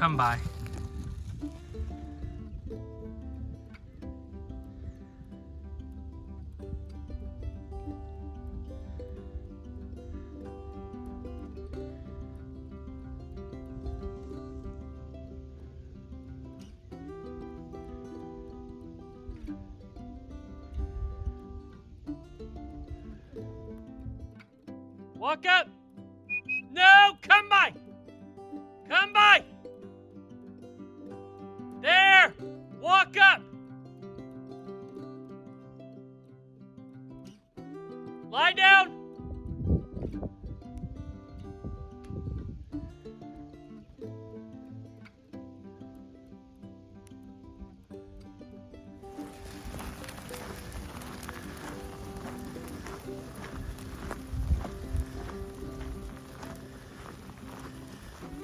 come by. Walk up. No, come by. Come by. There. Walk up. Lie down.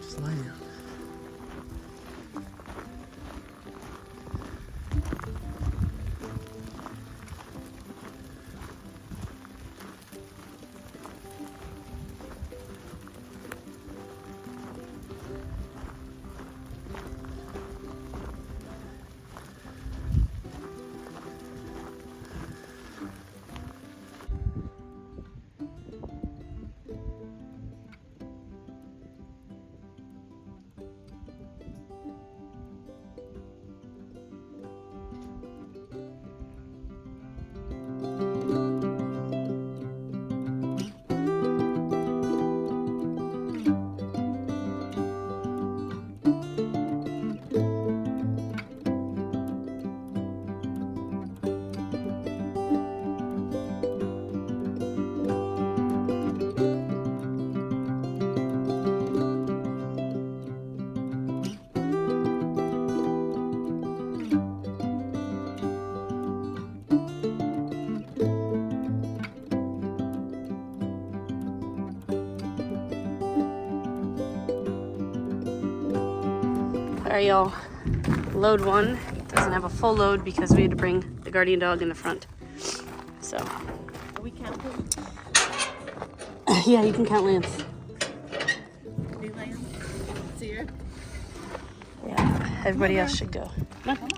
Just lie down. Alright, y'all. Load one doesn't have a full load because we had to bring the guardian dog in the front. So. Are we counting? Yeah, you can count lambs. New lamb? Sear? Yeah, everybody else should go. Come on.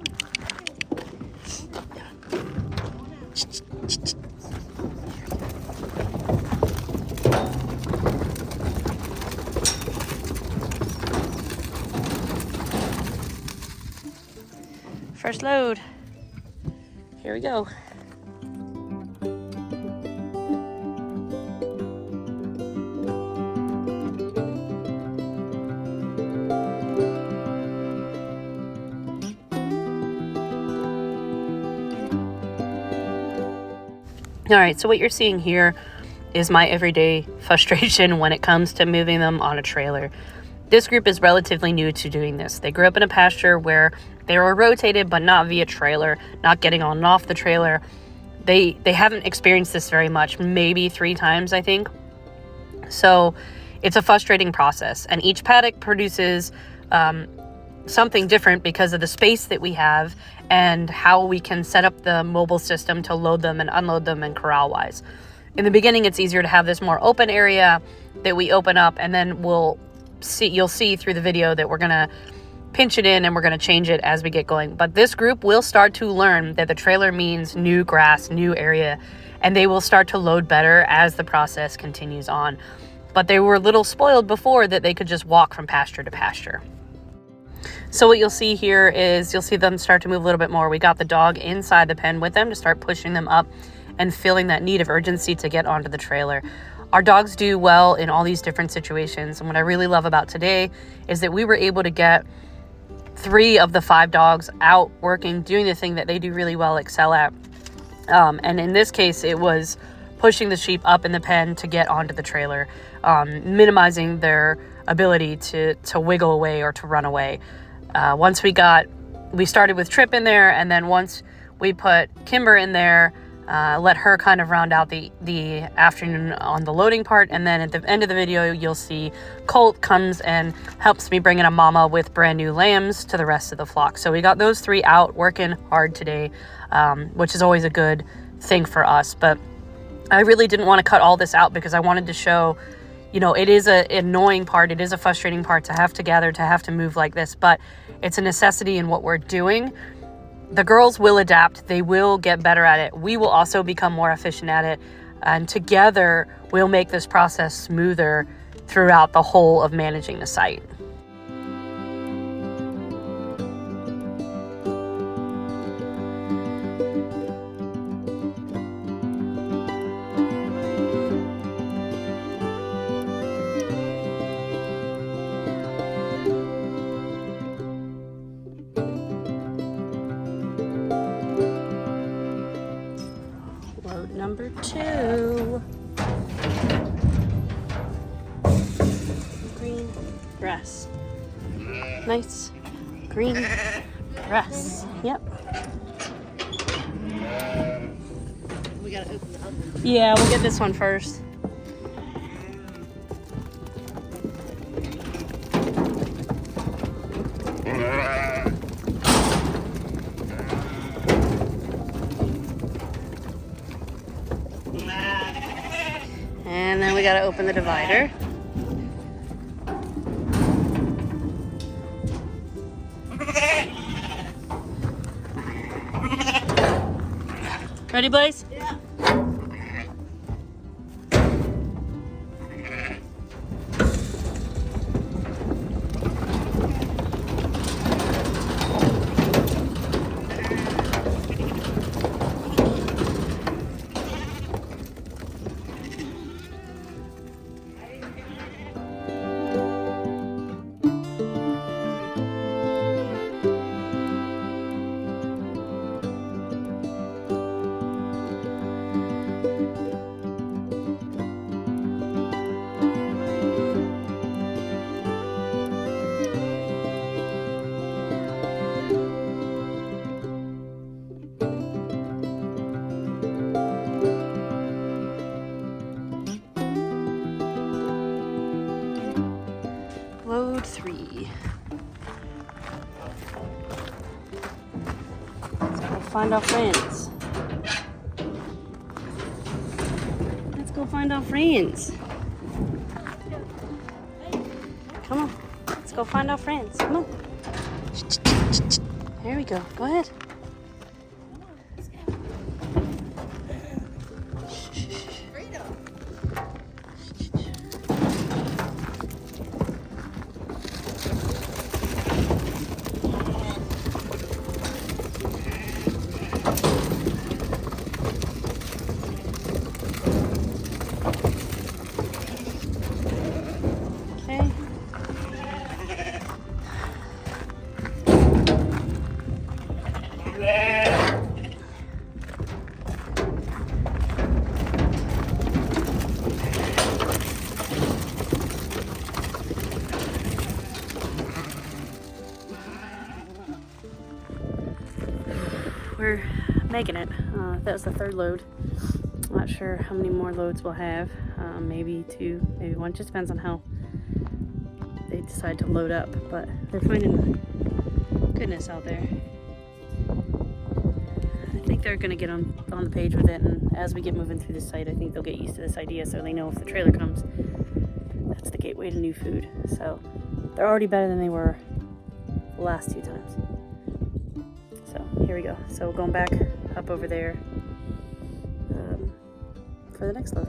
First load. Here we go. All right, so what you're seeing here is my everyday frustration when it comes to moving them on a trailer. This group is relatively new to doing this. They grew up in a pasture where they were rotated, but not via trailer, not getting on and off the trailer. They haven't experienced this very much, maybe 3 times, I think. So it's a frustrating process, and each paddock produces something different because of the space that we have and how we can set up the mobile system to load them and unload them and corral wise. In the beginning, it's easier to have this more open area that we open up, and then you'll see through the video that we're gonna pinch it in and we're gonna change it as we get going. But this group will start to learn that the trailer means new grass, new area, and they will start to load better as the process continues on. But they were a little spoiled before that they could just walk from pasture to pasture. So what you'll see here is you'll see them start to move a little bit more. We got the dog inside the pen with them to start pushing them up and feeling that need of urgency to get onto the trailer. Our dogs do well in all these different situations. And what I really love about today is that we were able to get 3 of the 5 dogs out working, doing the thing that they do really well, excel at. And in this case, it was pushing the sheep up in the pen to get onto the trailer, minimizing their ability to wiggle away or to run away. Once we started with Trip in there, and then once we put Kimber in there, let her kind of round out the afternoon on the loading part, and then at the end of the video you'll see Colt comes and helps me bring in a mama with brand new lambs to the rest of the flock. So we got those 3 out working hard today, which is always a good thing for us. But I really didn't want to cut all this out because I wanted to show You know, it is an annoying part. It is a frustrating part to have to gather, to have to move like this, but it's a necessity in what we're doing. The girls will adapt. They will get better at it. We will also become more efficient at it. And together, we'll make this process smoother throughout the whole of managing the site. Load number 2. Green grass. Nice green grass. Yep. We gotta open the other. Yeah, we'll get this one first. And then we gotta open the divider. Ready, Blaze? Yeah. Load 3. Let's go find our friends. Let's go find our friends. Come on. Let's go find our friends. Come on. There we go. Go ahead. Freedom. Okay. We're making it. That was the 3rd load. I'm not sure how many more loads we'll have. Maybe 2, maybe 1. Just depends on how they decide to load up. But they're finding goodness out there. I think they're gonna get on the page with it, and as we get moving through the site, I think they'll get used to this idea, so they know if the trailer comes, that's the gateway to new food. So they're already better than they were the last 2 times. So here we go. So we're going back up over there for the next load.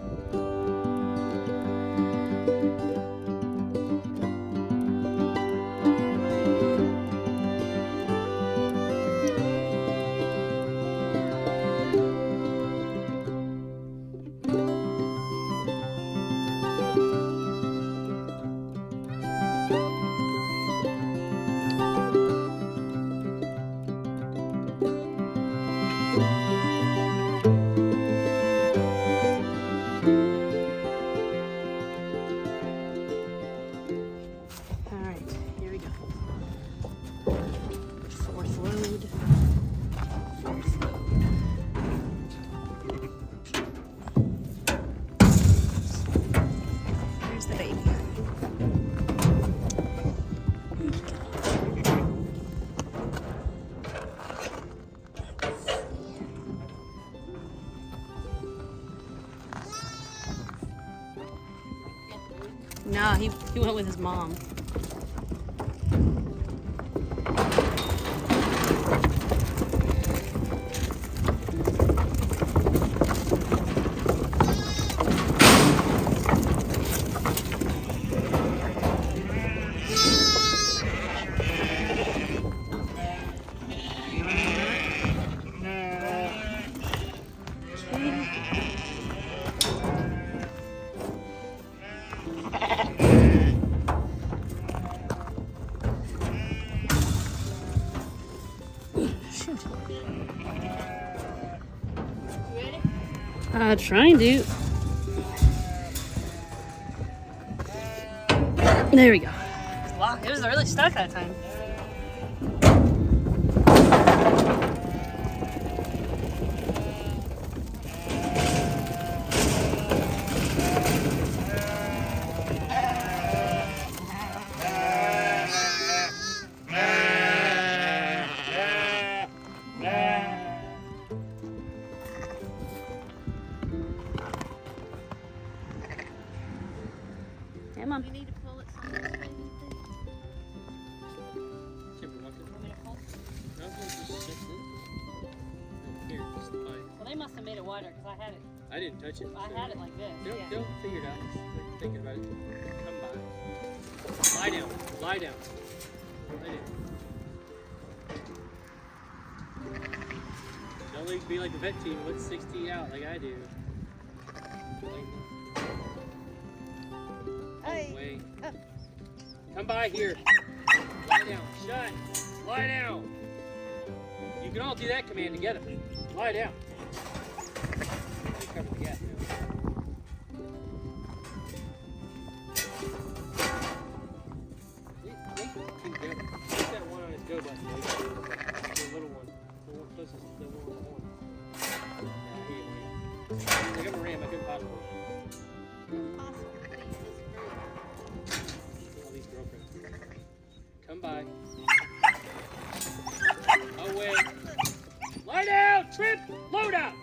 Nah, he went with his mom. Trying to. There we go. Wow, it was really stuck that time. Hey, Mom. We need to pull it some this way. Well, they must have made it wider because I had it. I didn't touch it. I had it like this. Don't figure it out. Just thinking about it. Come by. Lie down. Lie down. Lie down. Don't be like the vet team. Let 60 out like I do. Hey. Wait. Come by here. Lie down. Shut. Lie down. You can all do that command together. Lie down. Cover the gap now. Put that one on his go button. The little one. The one closest to the one on the horn. Yeah, here you go. Like I'm a ram. I couldn't possibly. All these girlfriends. Come by. Away. Lie down! Trip! Load out!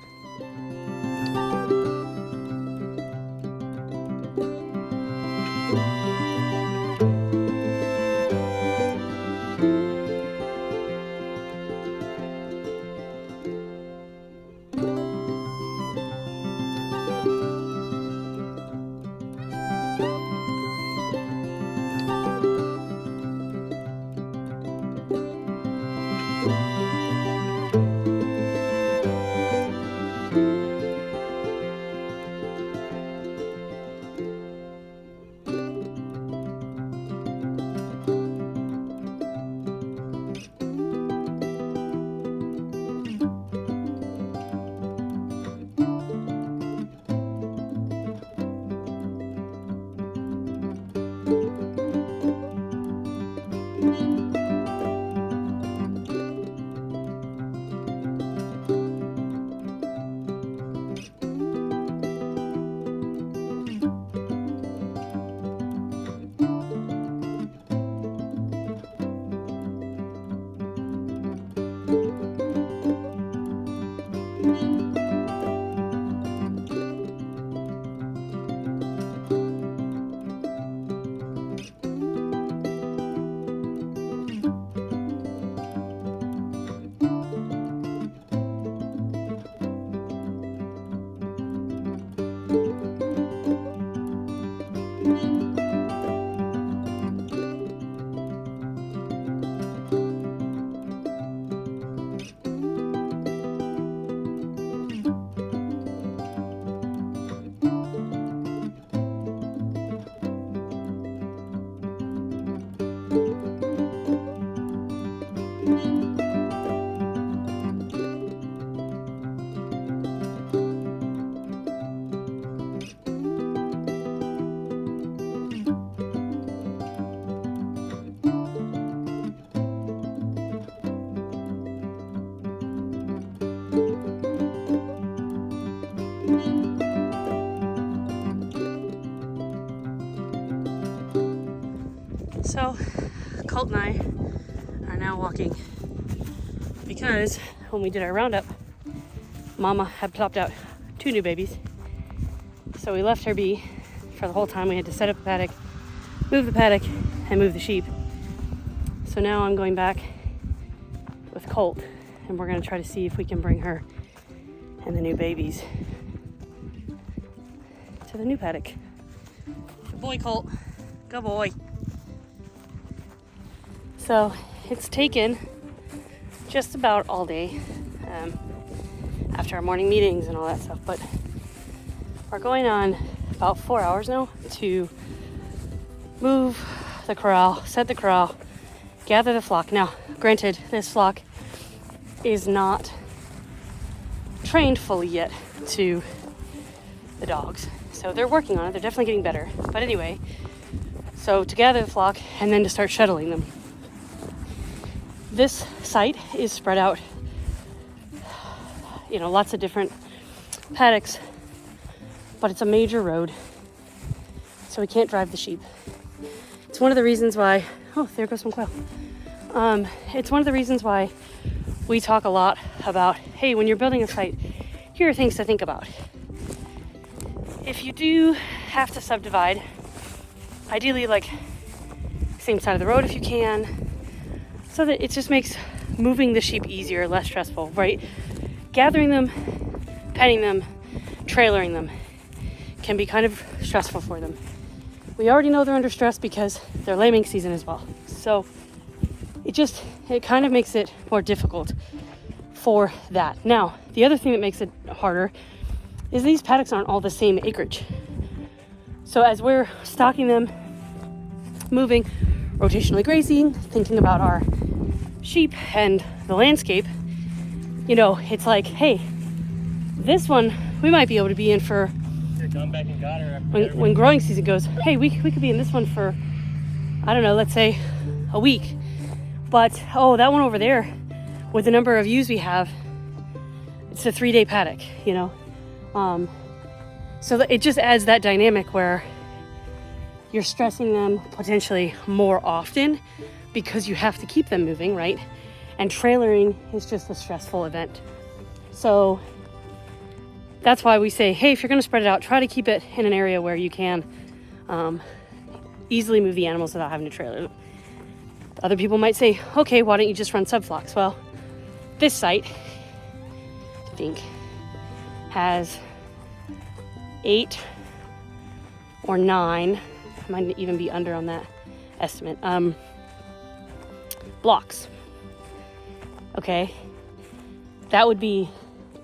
So, Colt and I are now walking because when we did our roundup, Mama had plopped out 2 new babies. So we left her be for the whole time. We had to set up a paddock, move the paddock and move the sheep. So now I'm going back with Colt, and we're gonna try to see if we can bring her and the new babies to the new paddock. Good boy, Colt. Good boy. So it's taken just about all day after our morning meetings and all that stuff, but we're going on about 4 hours now to move the corral, set the corral, gather the flock. Now, granted, this flock is not trained fully yet to the dogs, so they're working on it. They're definitely getting better. But anyway, so to gather the flock and then to start shuttling them. This site is spread out, lots of different paddocks, but it's a major road, so we can't drive the sheep. It's one of the reasons why, oh, there goes some quail. It's one of the reasons why we talk a lot about, hey, when you're building a site, here are things to think about. If you do have to subdivide, ideally like same side of the road if you can, so that it just makes moving the sheep easier, less stressful, right? Gathering them, petting them, trailering them can be kind of stressful for them. We already know they're under stress because they're lambing season as well. So it kind of makes it more difficult for that. Now, the other thing that makes it harder is these paddocks aren't all the same acreage. So as we're stocking them, moving, rotationally grazing, thinking about our sheep and the landscape, it's like, hey, this one we might be able to be in for when growing season goes, hey, we could be in this one for, I don't know, let's say a week. But, that one over there, with the number of ewes we have, it's a 3-day paddock, So it just adds that dynamic where you're stressing them potentially more often because you have to keep them moving, right? And trailering is just a stressful event. So that's why we say, hey, if you're going to spread it out, try to keep it in an area where you can easily move the animals without having to trailer them. Other people might say, okay, why don't you just run subflocks? Well, this site, I think, has 8 or 9, might even be under on that estimate, blocks. Okay, that would be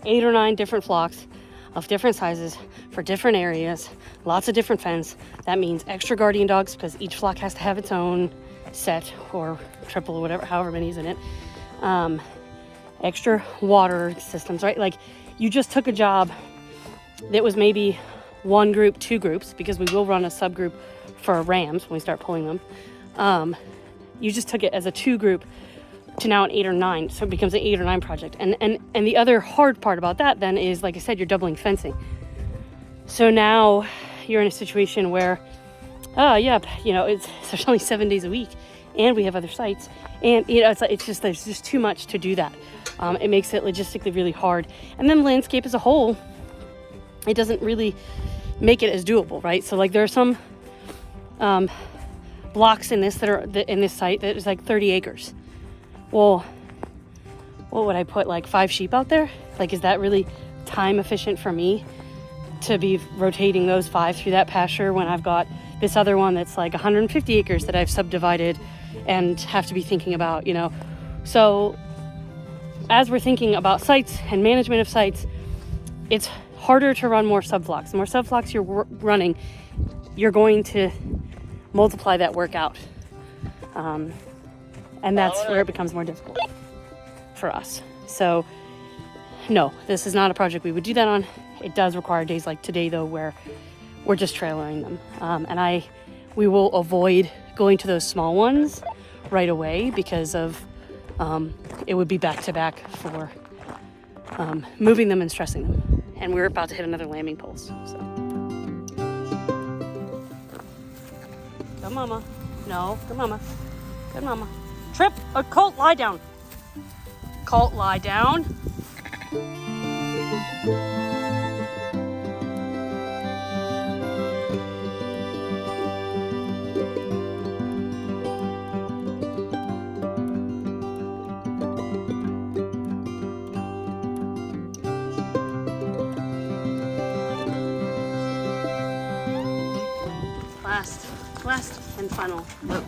8 or 9 different flocks of different sizes for different areas, lots of different fence. That means extra guardian dogs because each flock has to have its own set or triple or whatever, however many is in it. Extra water systems, right? Like you just took a job that was maybe 1 group, 2 groups, because we will run a subgroup for rams when we start pulling them. You just took it as a 2 group to now an 8 or 9, so it becomes an 8 or 9 project. And the other hard part about that then is, like I said, you're doubling fencing. So now you're in a situation where, there's only 7 days a week, and we have other sites, and there's just too much to do that. It makes it logistically really hard, and then landscape as a whole, it doesn't really make it as doable, right? So like there are some blocks in this in this site that is like 30 acres. Well, what would I put, like 5 sheep out there? Like, is that really time efficient for me to be rotating those 5 through that pasture when I've got this other one that's like 150 acres that I've subdivided and have to be thinking about, So as we're thinking about sites and management of sites, it's harder to run more subflocks. The more subflocks you're running, you're going to multiply that work out. And that's where it becomes more difficult for us. So no, this is not a project we would do that on. It does require days like today though, where we're just trailering them. And we will avoid going to those small ones right away because of, it would be back to back for moving them and stressing them. And we're about to hit another lambing pulse, so. Go mama. No, go mama. Good mama. Trip, Colt, lie down. Colt, lie down. last and final load.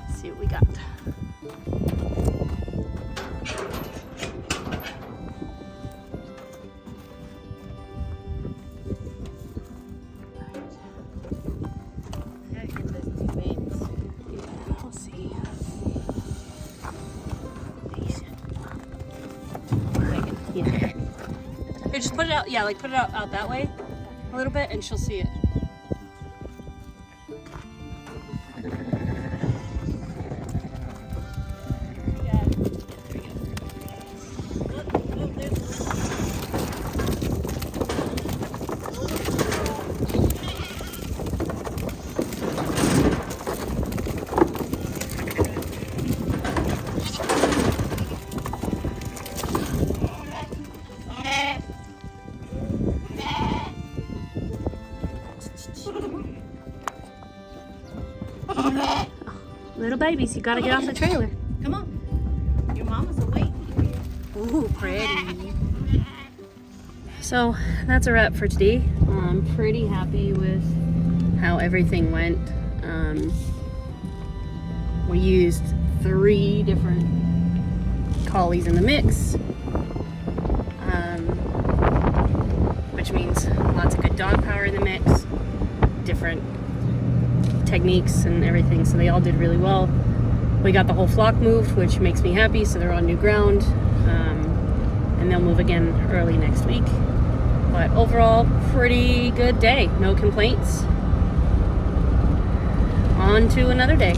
Let's see what we got. Gotta get those two babies. Yeah, we'll see. Yeah. Here, just put it out. Yeah, like put it out that way a little bit, and she'll see it. Little babies, you gotta get off the trailer. Come on. Your mama's awake. Ooh, pretty. So that's a wrap for today. I'm pretty happy with how everything went. We used 3 different collies in the mix, which means lots of good dog power in the mix, different techniques and everything, so they all did really well. We got the whole flock moved, which makes me happy, so they're on new ground, and they'll move again early next week. But overall, pretty good day, no complaints. On to another day.